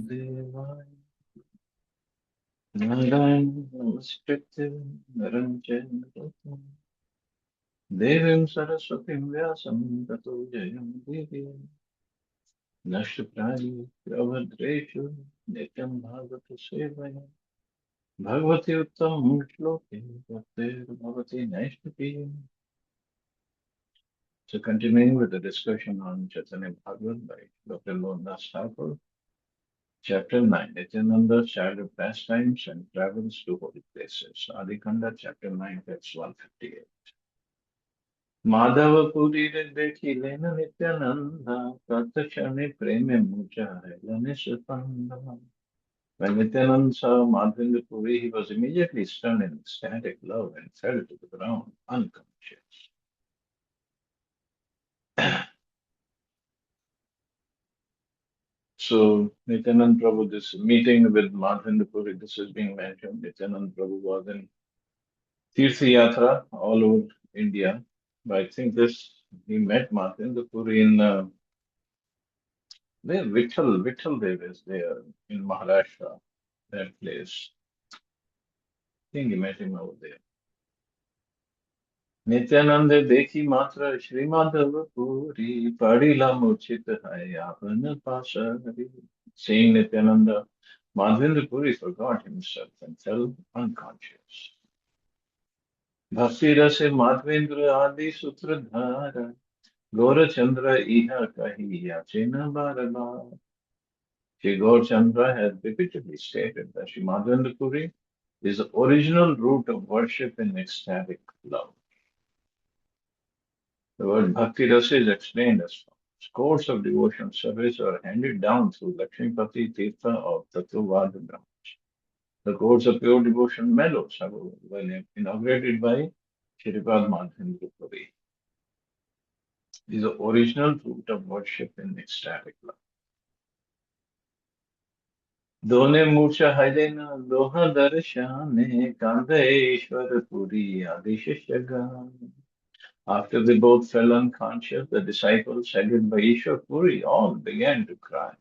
Devaya Narayan Namaskritya Naranjan Devim Saraswatim Vyasam Tato Jayam Devi Nashtrayi Pravadreshu Nityam Bhagavata Sevaya Bhagavati Uttam Shloke Bhaktir Bhavati Naishnapi. So continuing with the discussion on Chaitanya Bhagavat by Dr. Lonadas Thakur, Chapter 9, Nityananda's childhood pastimes and travels to holy places. Adikanda, Chapter 9, text 158. Madhava Purire Dekhi Lena Nityananda, Pratachani Preme Mucha Lani Sutanda. When Nityananda saw Madhavendra Puri, he was immediately stunned in ecstatic love and fell to the ground, unconscious. So, Nityananda Prabhu, this meeting with Madhavendra Puri, this is being mentioned. Nityananda Prabhu was in Tirtha Yatra all over India. But I think he met Madhavendra Puri in where Vittal Dev is there in Maharashtra, that place. I think he met him over there. Nityananda dekhi matra Shri Madhava Puri Padila Murchit Hai Apana Pasari. Seeing Nityananda, Madhavendra Puri forgot himself and fell unconscious. Bhakti Rase Madhavendra Adi Sutradhara Gaurachandra Iha Kahiya Chena Bharaba. Sri Gaurachandra has repeatedly stated that Sri Madhavendra Puri is the original root of worship in ecstatic love. The word Bhakti Rasa is explained as follows. Scores of devotional service are handed down through Lakshmipati Tirtha of Tattvavad Brahma. The course of pure devotion mellows were inaugurated by Shripad Madhavendra Puri. It is the original root of worship in ecstatic love. दोने मूर्छा हरेना दोहा दर्शाने कांधे ईश्वर पुरी आदिश जगान. After they both fell unconscious, the disciples, headed by Ishwar Puri, all began to cry.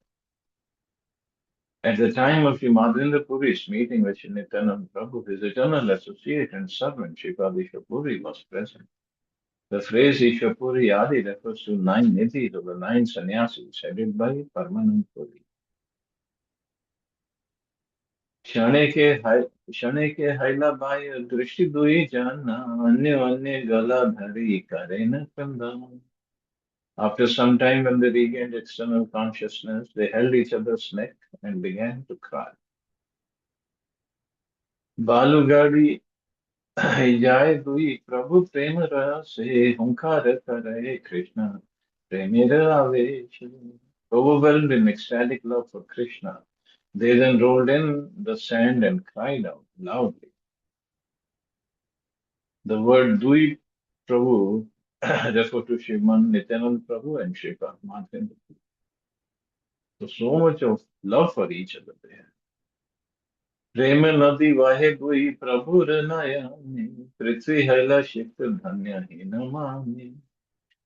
At the time of Sri Madhavendra Puri's meeting with Sri Nityananda Prabhu, his eternal associate and servant, Sripad Ishwar Puri, was present. The phrase Ishwar Puri Adi refers to 9 nidhis of the 9 sannyasis headed by Parmanand Puri. क्षणे के हैला bye दृष्टि दुई जानना अन्य अन्य गला धरी करे न Kandan. After some time, when they regained external consciousness, they held each other's neck and began to cry. बालुगाड़ी जाए दुई प्रभु प्रेम रसे हुंकार करे कृष्ण प्रेमेर आवेश. Overwhelmed in ecstatic love for Krishna, they then rolled in the sand and cried out loudly. The word Dui Prabhu refer to Sriman Nityanand Prabhu and Sripad Madhavendra. So much of love for each other there. प्रेम नदी वाहे दुई प्रभु नयने पृथ्वी हैला शिक्त धन्य ही Namami.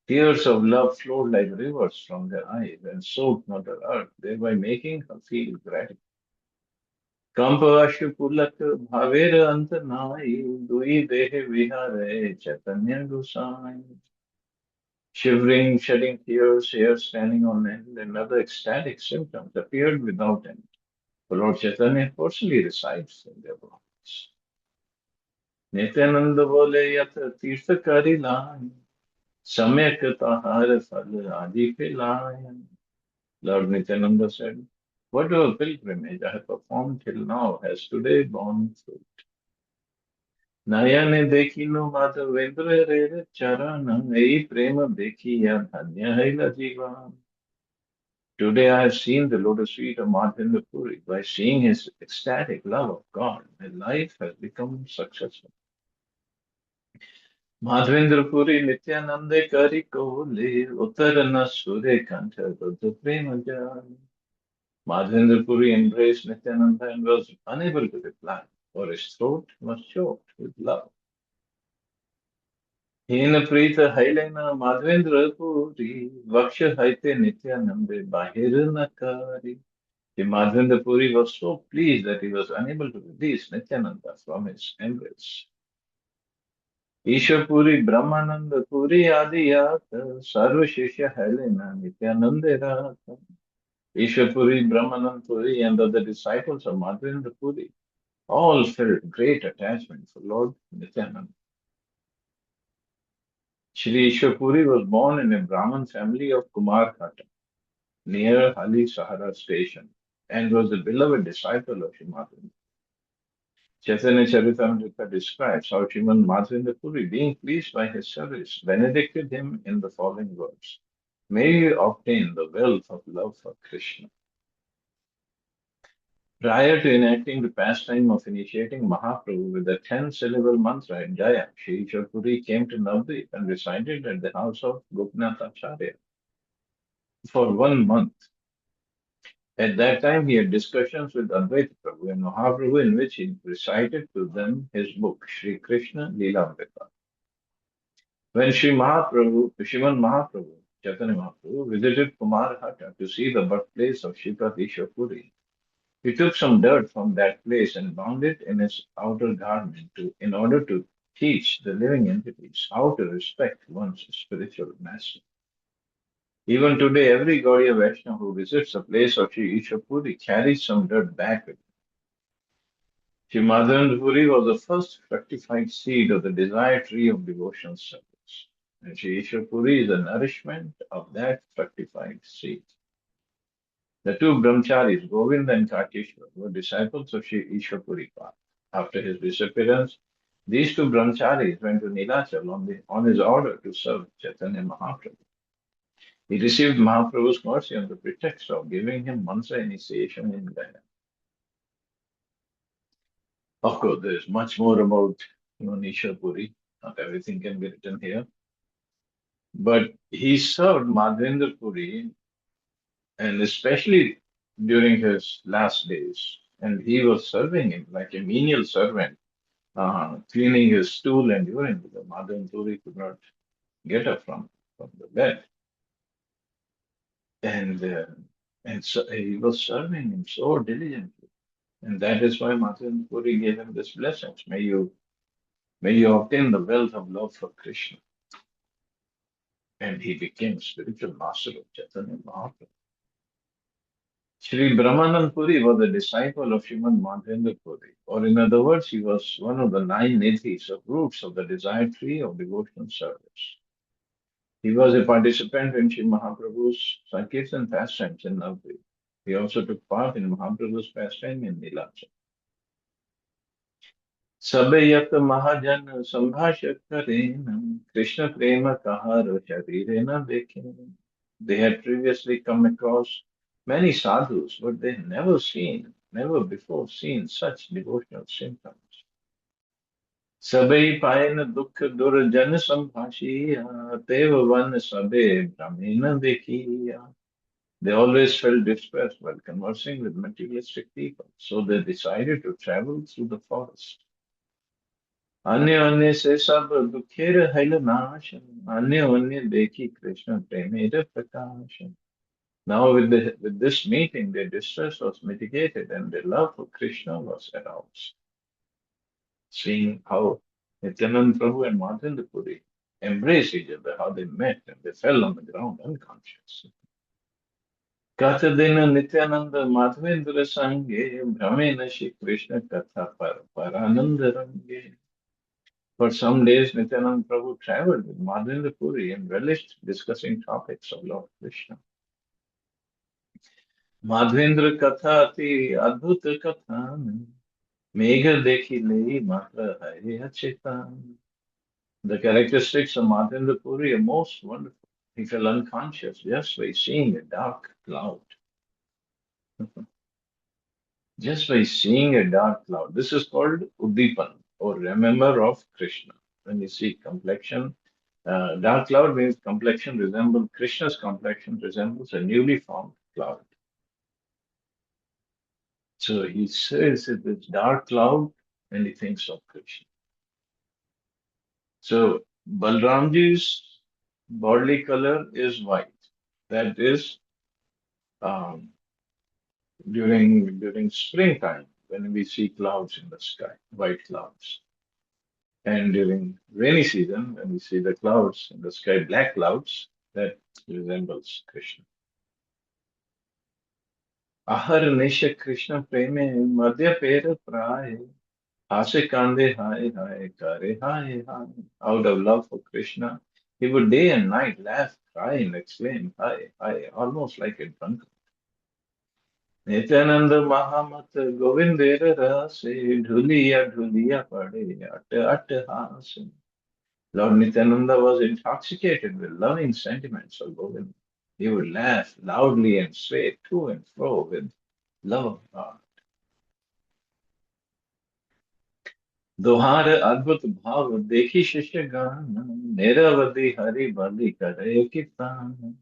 Tears of love flowed like rivers from their eyes and soaked Mother Earth, thereby making her feel gratitude. कंप अश्रु पुलक भावेर अंत नाई दुई देह विहारे चैतन्य गोसाई. Shivering, shedding tears, hair standing on end, and other ecstatic symptoms appeared without end. For Lord Chaitanya personally resides in their bodies. Nityanand बोले यथ तीर्थकारी लाए सम्यक ताहार फल आदि पिलाए. Lord Nityananda said, whatever pilgrimage I have performed till now has today borne fruit. नयने देखी no Madhavendra रे चरण यही प्रेम देखी या धन्य है जीवन. Today I have seen the lotus feet of Madhavendra Puri. By seeing his ecstatic love of God, my life has become successful. Madhavendra Puri Nityananda Kari Kole Uttarana Sure Kanta Buddha Prema Jani. Madhavendra Puri embraced Nityananda and was unable to reply, for his throat was choked with love. Hina Prita Hailena Madhavendra Puri Vaksha Haite Nityananda Bahir Nakari. The Madhavendra Puri was so pleased that he was unable to release Nityananda from his embrace. Ishwar Puri, Brahmananda Puri, Adiyata, Sarva Shishya Helena, Nityananda Rata. Ishwar Puri, Brahmananda Puri, and other disciples of Madhavendra Puri all felt great attachment for Lord Nityananda. Shri Ishwar Puri was born in a Brahmin family of Kumarghata near Hali Sahara station and was the beloved disciple of Sri Madhavendra. Chaitanya Charitamrita describes how Sriman Madhavendra Puri, being pleased by his service, benedicted him in the following words: May you obtain the wealth of love for Krishna. Prior to enacting the pastime of initiating Mahaprabhu with the 10-syllable mantra in Jaya, Sri Ishwar Puri came to Navadvip and resided at the house of Gopinath Acharya for 1 month. At that time, he had discussions with Advaita Prabhu and Mahaprabhu in which he recited to them his book, Sri Krishna Leelamrita. When Sriman Mahaprabhu, Chaitanya Mahaprabhu, visited Kumarhata to see the birthplace of Sripad Ishwar Puri, he took some dirt from that place and bound it in his outer garment in order to teach the living entities how to respect one's spiritual master. Even today, every Gaudiya Vaishnava who visits the place of Sri Ishwar Puri carries some dirt back with him. Sri Madhavendra Puri was the first fructified seed of the desired tree of devotional service. And Sri Ishwar Puri is the nourishment of that fructified seed. The two brahmacharis, Govinda and Karteshwar, were disciples of Sri Ishwar Puri Path. After his disappearance, these two brahmacharis went to Nilachal on his order to serve Chaitanya Mahaprabhu. He received Mahaprabhu's mercy on the pretext of giving him mantra initiation in Gaya. Of course, there is much more about Ishwar Puri. Not everything can be written here. But he served Madhavendra Puri, and especially during his last days. And he was serving him like a menial servant, cleaning his stool and urine because Madhavendra Puri could not get up from the bed. And, uh, and so he was serving him so diligently. And that is why Madhavendra Puri gave him this blessings. May you obtain the wealth of love for Krishna. And he became spiritual master of Chaitanya Mahaprabhu. Sri Brahmanand Puri was a disciple of Srimad Madhavendra Puri, or in other words, he was one of the 9 nidhis of roots of the desired tree of devotional service. He was a participant in Sri Mahaprabhu's Sankirtan pastimes in Navadvip. He also took part in Mahaprabhu's pastime in Nilachal. Sabayat Mahajan Sambhashya Karena Krishna Prema Kahar Sharirena Dekhe. They had previously come across many sadhus, but they had never before seen such devotional symptoms. Sabai Payana Dukha Durajana Sambhashiya Teva Van Sabe Brahmena Dekhiya. They always felt distressed while conversing with materialistic people, so they decided to travel through the forest. अन्य अन्य से सब दुखेर hell नाशन अन्य अन्य देखी कृष्ण प्रेमेर प्रकाशन. Now with this meeting, their distress was mitigated and their love for Krishna was aroused. Seeing how Nityananda Prabhu and Madhavendra Puri embraced each other, how they met and they fell on the ground unconscious. Katha Nityananda Madhavendra Sange Brahmena Shri Krishna Katha Parananda Range. For some days, Nityananda Prabhu traveled with Madhavendra Puri and relished discussing topics of Lord Krishna. Madhavendra Katha ati Adbhuta Katha Megha Dekhi Lehi Matra Hari Achitan. The characteristics of Madhavendra Puri are most wonderful. He fell unconscious just by seeing a dark cloud. Just by seeing a dark cloud. This is called Udipan or remember of Krishna. When you see complexion, dark cloud means complexion resembles, Krishna's complexion resembles a newly formed cloud. So he says it is dark cloud and he thinks of Krishna. So Balramji's bodily color is white. That is um, during springtime when we see clouds in the sky, white clouds. And during rainy season, when we see the clouds in the sky, black clouds, that resembles Krishna. Ahar Nisha Krishna Preme Madhya Pera Praye Hase Kande Hai Hai Kare Hai Hai. Out of love for Krishna, he would day and night laugh, cry, and exclaim, Hai Hai, almost like a drunkard. Nityananda Mahamat Govindera Rase Dhuliya Dhuliya Pade At At Hase. Lord Nityananda was intoxicated with loving sentiments of Govinda. He would laugh loudly and sway to and fro with love of God. दोहार अद्भुत भाव देखी शिष्य गान निरवधि हरि बलि करे कीर्तन.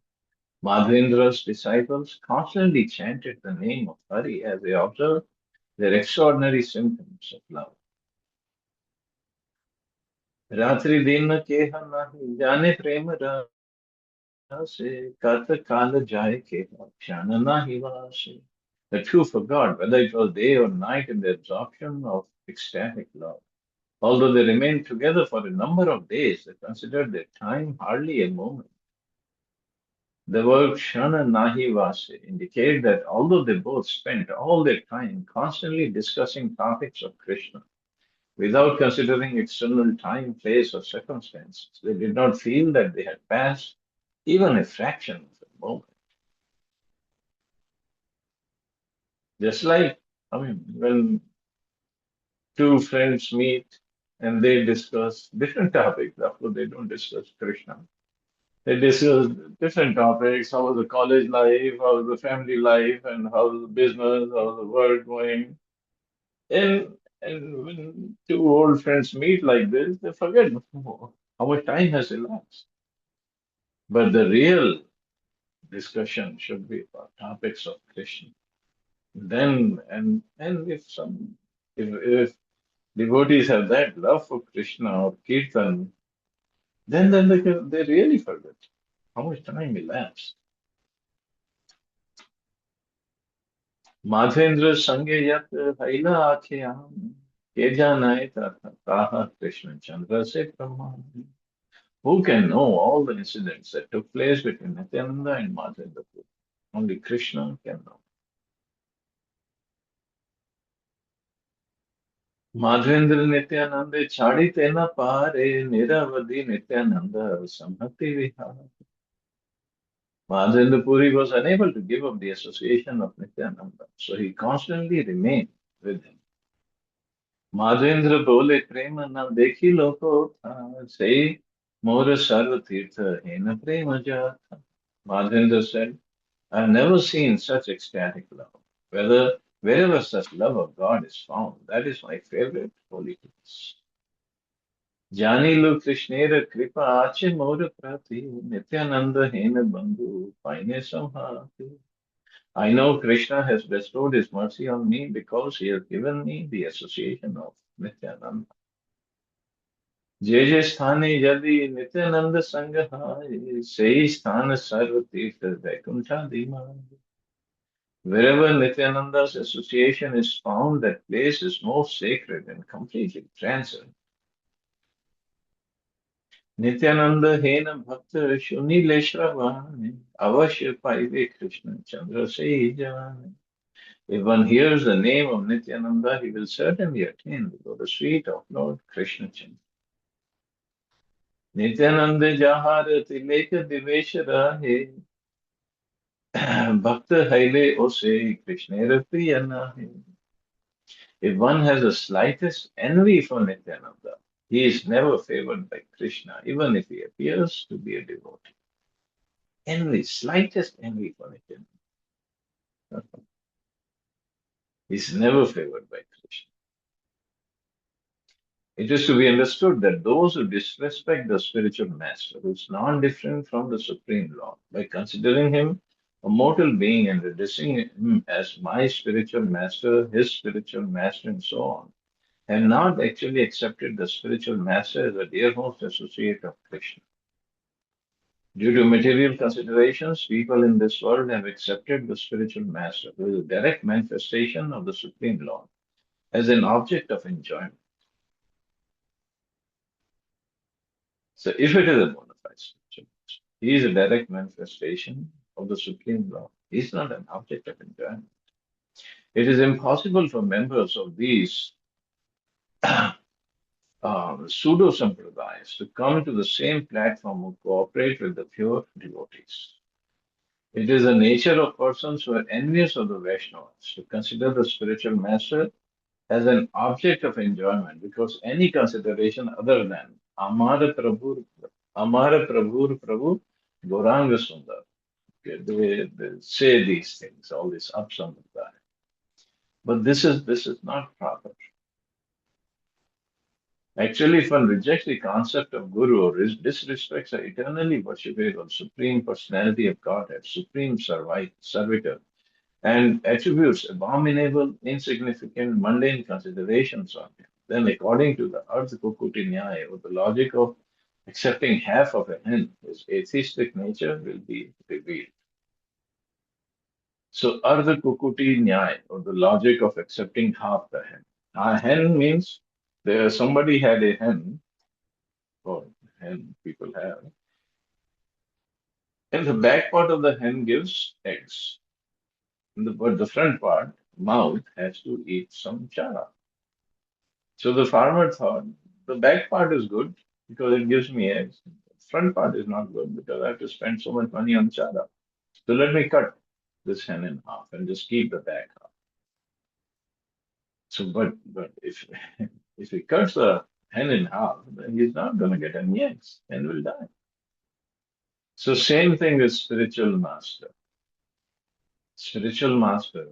Madhendra's disciples constantly chanted the name of Hari as they observed their extraordinary symptoms of love. रात्रि दिन के नहीं जाने प्रेम rase kat kal jaye ke क्षण nahi vase. The two forgot whether it was day or night in the absorption of ecstatic love. Although they remained together for a number of days, they considered their time hardly a moment. The word Shana Nahi Vase indicates that although they both spent all their time constantly discussing topics of Krishna, without considering external time, place, or circumstances, they did not feel that they had passed even a fraction of a moment. Just like, when two friends meet and they discuss different topics, of course, they don't discuss Krishna. They discuss different topics. How was the college life? How was the family life? And how was the business? How was the work going? And when two old friends meet like this, they forget how much time has elapsed. But the real discussion should be about topics of Krishna. Then, and if devotees have that love for Krishna or Kirtan, then they really forget how much time elapsed. Madhendra Sange Yat Haila Akhiyam Kejanai Taha Krishna Chandra Se Brahman. Who can know all the incidents that took place between Nityananda and Madhendra? Only Krishna can know. Madhendra Nityananda Chadi Tena Pare Niravadi Nityananda Samhati Vihara. Madhendra Puri was unable to give up the association of Nityananda, so he constantly remained with him. Madhavendra बोले प्रेम न देखी लोको था से मोर सर्व तीर्थ हेन प्रेम जाता. Madhavendra said, I have never seen such ecstatic love. Wherever such love of God is found, that is my favorite holy place. Jani lu Krishnera kripa ache mora prati nityananda hena bandhu paine samhati. I know Krishna has bestowed his mercy on me because he has given me the association of Nityananda. जे जे स्थाने यदि नित्यानंद संग हाय सही स्थान सर्व तीर्थ वैकुंठादि मान. Wherever Nityananda's association is found, that place is most sacred and completely transcendent. Nityananda hena bhakta shuni leshravane avashya paive Krishna chandra se jane. If one hears the name of Nityananda, he will certainly attain the lotus feet of Lord Krishna Chandra. Nityanand जहार तिलेक दिवेश रहे भक्त हैले ओसे कृष्ण प्रिय नाहि. If one has the slightest envy for Nityananda, he is never favored by Krishna, even if he appears to be a devotee. Envy, slightest envy for Nityananda. He is never favored by Krishna. It is to be understood that those who disrespect the spiritual master, who is non-different from the Supreme Lord, by considering him a mortal being and addressing him as my spiritual master, his spiritual master, and so on, have not actually accepted the spiritual master as a dear most associate of Krishna. Due to material considerations, people in this world have accepted the spiritual master, who is a direct manifestation of the Supreme Lord, as an object of enjoyment. So if it is a bona fide spiritual master, he is a direct manifestation of the Supreme Lord. He is not an object of enjoyment. It is impossible for members of these pseudo sampradayas to come to the same platform or cooperate with the pure devotees. It is the nature of persons who are envious of the Vaishnavas to consider the spiritual master as an object of enjoyment, because any consideration other than Amara Prabhu Prabhu Gauranga Sundar. Okay, they say these things, all this ups and downs. But this is not proper. Actually, if one rejects the concept of Guru or disrespects the eternally worshipable Supreme Personality of Godhead, Supreme Servitor, and attributes abominable, insignificant, mundane considerations on him, then according to the Ardha Kukuti Nyaya, or the logic of accepting half of a hen, his atheistic nature will be revealed. So Ardha Kukuti Nyaya, or the logic of accepting half the hen. A hen means somebody had a hen, or hen people have, and the back part of the hen gives eggs. But the front part, mouth, has to eat some chara. So the farmer thought the back part is good because it gives me eggs. The front part is not good because I have to spend so much money on chara. So let me cut this hen in half and just keep the back half. So, but if if he cuts the hen in half, then he's not going to get any eggs and will die. So same thing with spiritual master. Spiritual master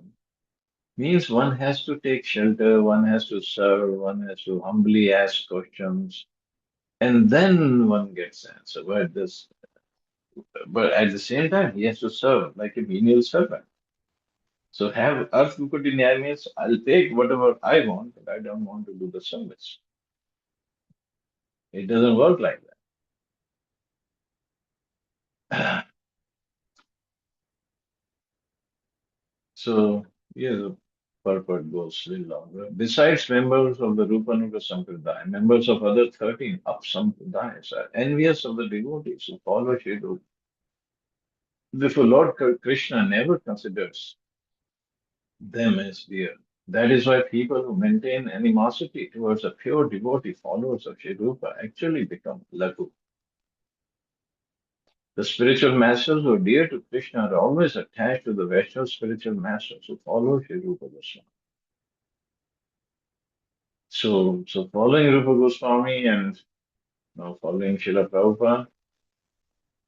means one has to take shelter, one has to serve, one has to humbly ask questions, and then one gets answer. But at the same time, he has to serve like a menial servant. So have Arth Mukti Nyaya means I'll take whatever I want, but I don't want to do the service. It doesn't work like that. So yeah, the purport goes a little longer. Besides members of the Rupanuga Sampradaya, members of other 13 up Sampradayas are envious of the devotees who follow Sri Rupa. Therefore, Lord Krishna never considers them as dear. That is why people who maintain animosity towards a pure devotee, followers of Sri Rupa, actually become lagu. The spiritual masters who are dear to Krishna are always attached to the Vaishnava spiritual masters who follow Sri Rupa Goswami. So following Rupa Goswami and following Srila Prabhupada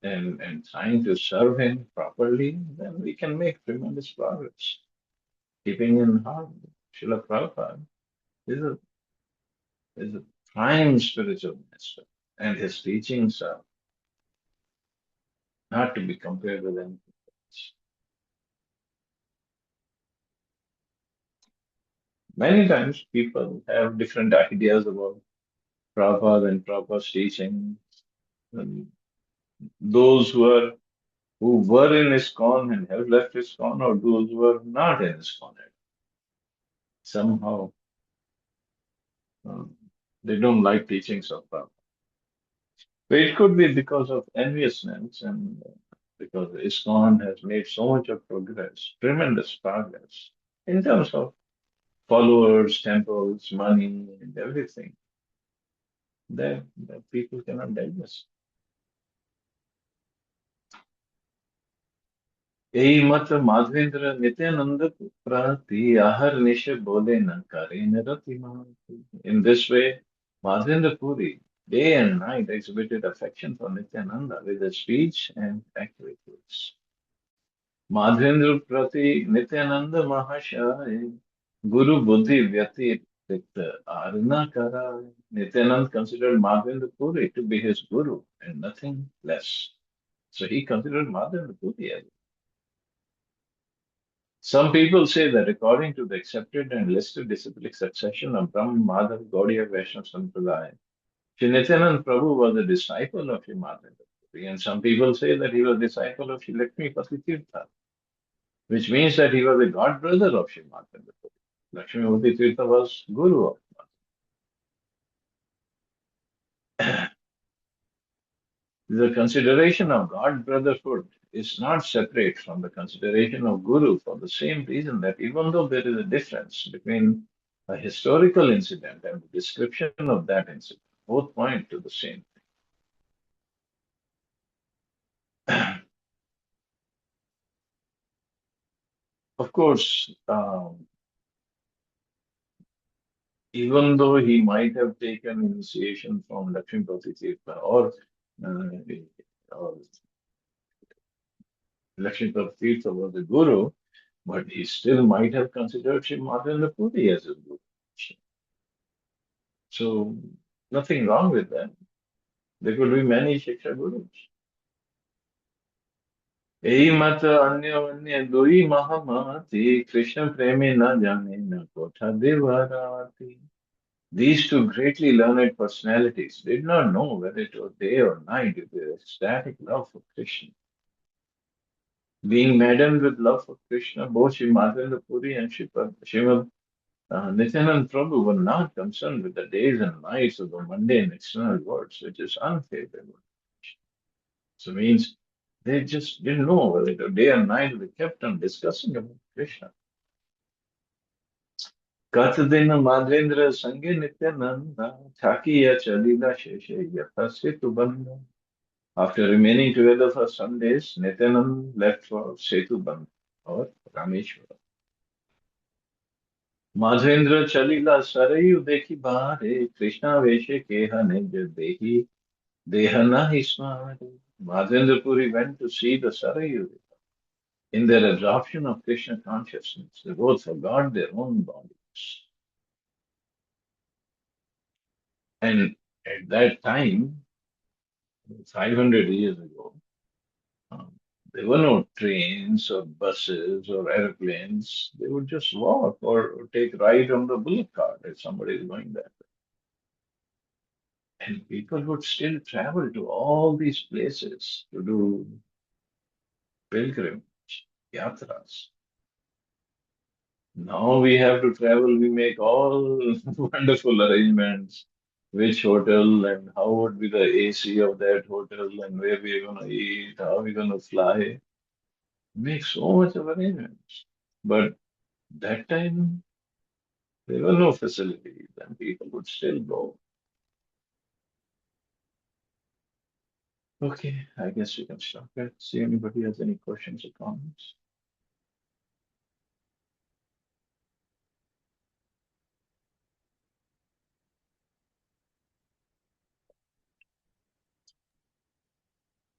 and trying to serve him properly, then we can make tremendous progress. Keeping in heart Srila Prabhupada is a is a prime spiritual master, and his teachings are not to be compared with anything else. Many times people have different ideas about Prabhupada and Prabhupada's teaching. And those who were in ISKCON and have left ISKCON, or those who are not in ISKCON, somehow um, they don't like teachings of Prabhupada. But it could be because of enviousness and because ISKCON has made so much of progress, tremendous progress in terms of followers, temples, money, and everything that people cannot digest. यही मत माधवेंद्र नित्यानंद प्रति आहर निश बोले न करे न रति मान. In this way, Madhavendra Puri, day and night, exhibited affection for Nityananda with his speech and activities. Madhavendra Prati Nityananda Mahashaya Guru Buddhi Vyatikrita Arna Kara. Nityanand considered Madhavendra Puri to be his guru and nothing less. So he considered Madhavendra Puri as. Some people say that according to the accepted and listed disciplic succession of Brahma Madhav Gaudiya Vaishnava Sampradaya, Sri Nityanand Prabhu was a disciple of Sri Madhavendra. And some people say that he was a disciple of Sri Lakshmipati Tirtha, which means that he was a god brother of Sri Madhvendra Puri. Lakshmipati Tirtha was guru of Madhvendra. The consideration of god brotherhood is not separate from the consideration of guru for the same reason that even though there is a difference between a historical incident and the description of that incident, both point to the same thing. Of course, even though he might have taken initiation from Lakshmipati Tirtha or Lakshmipati Tirtha was a guru, but he still might have considered Sri Madhvendra Puri as a guru. So nothing wrong with that. There could be many Shiksha Gurus. यही मत अन्य अन्य दुई महामति कृष्ण प्रेमी न जाने न कोठा देवराती. These two greatly learned personalities did not know whether it was day or night with their ecstatic love for Krishna. Being maddened with love for Krishna, both Sri Madhavendra Puri and Srimad Nityanand Prabhu were not concerned with the days and nights of the mundane external worlds, which is unfavorable. So it means they just didn't know whether it was day or night. They kept on discussing about Krishna. Katadina Madhendra Sange Nityananda Thakiya Chalila Sheshe Yathasitu Bandha. After remaining together for some days, Nityanand left for Setu Bandha or Rameshwara. Madhendra Chalila Sarayu Dekhi Bahare Krishna Veshe Keha Nij Dehi Dehana Hismare. Madhendra Puri went to see the Sarayu. In their absorption of Krishna consciousness, they both forgot their own bodies. And at that time, 500 years ago, um, there were no trains or buses or airplanes. They would just walk or take ride on the bullock cart if somebody is going that way. And people would still travel to all these places to do pilgrimage, yatras. Now we have to travel, we make all wonderful arrangements, which hotel and how would be the AC of that hotel and where we're going to eat, how we're going to fly. Make so much of arrangements. But that time, there were no facilities and people would still go. Okay, I guess we can stop here. See if anybody has any questions or comments.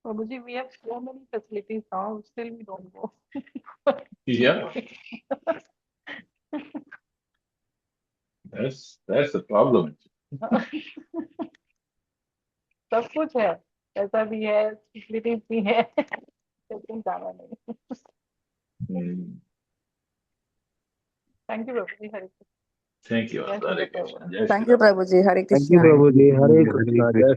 Prabhuji, we have so many facilities now, still we don't go. Yeah, that's the problem. सब कुछ है, पैसा भी है, facilities भी है, लेकिन जाना नहीं. Thank you, Prabhuji. Hare Krishna. Thank you. Yes, Hare Hare Krishna. Krishna. Jai Thank Shri you, Ram. Prabhuji. Hare Thank you, Krishna. Prabhuji. Hare Krishna. Jai